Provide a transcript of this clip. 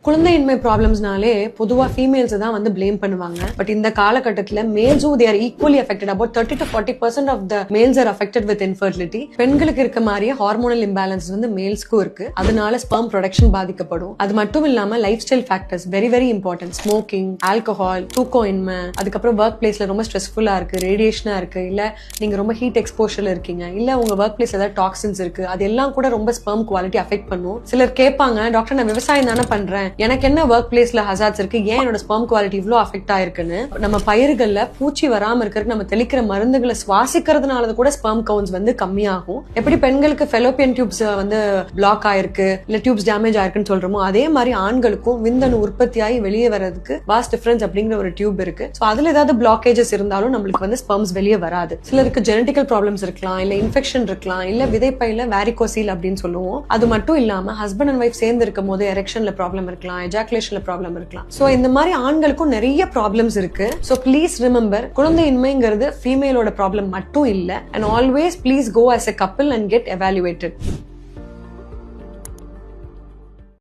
குழந்தையின்மை ப்ராப்ளம்ஸ்னாலே பொதுவா ஃபீமேல்ஸ் தான் வந்து பிளேம் பண்ணுவாங்க. பட் இந்த காலகட்டத்துல மேல்ஸும் they are equally affected. About 30 to 40% of the males are affected with infertility. பெண்களுக்கு இருக்க மாதிரியே ஹார்மோனல் இம்பேலன்ஸ் வந்து மேல்ஸ்க்கும் இருக்கு. அதனால ஸ்பெர்ம் ப்ரொடக்ஷன் பாதிக்கப்படும். அது மட்டும் இல்லாம life style factors very very important. Smoking, alcohol, தூக்கமின்மை, அதுக்கப்புறம் ஒர்க் பிளேஸ்ல ரொம்ப ஸ்ட்ரெஸ்ஃபுல்லா இருக்கு, ரேடியேஷனா இருக்கு, இல்ல நீங்க ரொம்ப ஹீட் எக்ஸ்போஷர்ல இருக்கீங்க, இல்ல உங்க ஒர்க் பிளேஸ் ஏதாவது டாக்ஸின்ஸ் இருக்கு, அதெல்லாம் கூட ரொம்ப ஸ்பெர்ம் குவாலிட்டி அஃபெக்ட் பண்ணும். சிலர் கேட்பாங்க, டாக்டர் நான் விவசாயம் தானே பண்றேன், எனக்கு என்ன ஒர்க் பிளேஸ்ல ஹசார்ட்ஸ் இருக்கு, ஏன் என்னோட ஸ்பெர்ம் குவாலிட்டி இவ்வளவு அஃபெக்ட் ஆயிருக்குன்னு. நம்ம பயிர்கள்ல பூச்சி வராம இருக்கிறதுக்கு நம்ம தெளிக்கிற மருந்துகளை சுவாசிக்கிறதுனால கூட ஸ்பெர்ம் கவுண்ட்ஸ் வந்து கம்மியாகும். எப்படி பெண்களுக்கு ஃபெலோப்பியன் டியூப்ஸ் வந்து பிளாக் ஆயிருக்கு, இல்ல டியூப்ஸ் டேமேஜ் ஆயிருக்குன்னு சொல்றோமோ, அதே மாதிரி ஆண்களுக்கும் விந்தணு உற்பத்தியாகி வெளியே வர்றதுக்கு வாஸ் டிஃபரன்ஸ் அப்படிங்கிற ஒரு டியூப் இருக்கு. சோ அதுல ஏதாவது பிளாக்கேஜஸ் இருந்தாலும் நம்மளுக்கு வந்து ஸ்பெர்ம்ஸ் வெளியே வராது. சிலருக்கு ஜெனடிக்கல் ப்ராப்ளம்ஸ் இருக்கலாம், இல்ல இன்ஃபெக்ஷன் இருக்கலாம், இல்ல விதைப்பையில வேரிகோசீல் அப்படின்னு சொல்லுவோம். அது மட்டும் இல்லாம ஹஸ்பண்ட் அண்ட் வைஃப் சேர்ந்து இருக்கும் போது எரெக்ஷன்ல ப்ராப்ளம் இருக்கலாம், எஜாகுலேஷன்ல ப்ராப்ளம் இருக்கலாம். சோ இந்த மாதிரி ஆண்களுக்கும் நிறைய ப்ராப்ளம்ஸ் இருக்கு. சோ ப்ளீஸ் ரிமெம்பர், குழந்தையின்மைங்கிறது ஃபீமேலோட ப்ராப்ளம் மட்டும் இல்ல. And always please go as a couple and get evaluated.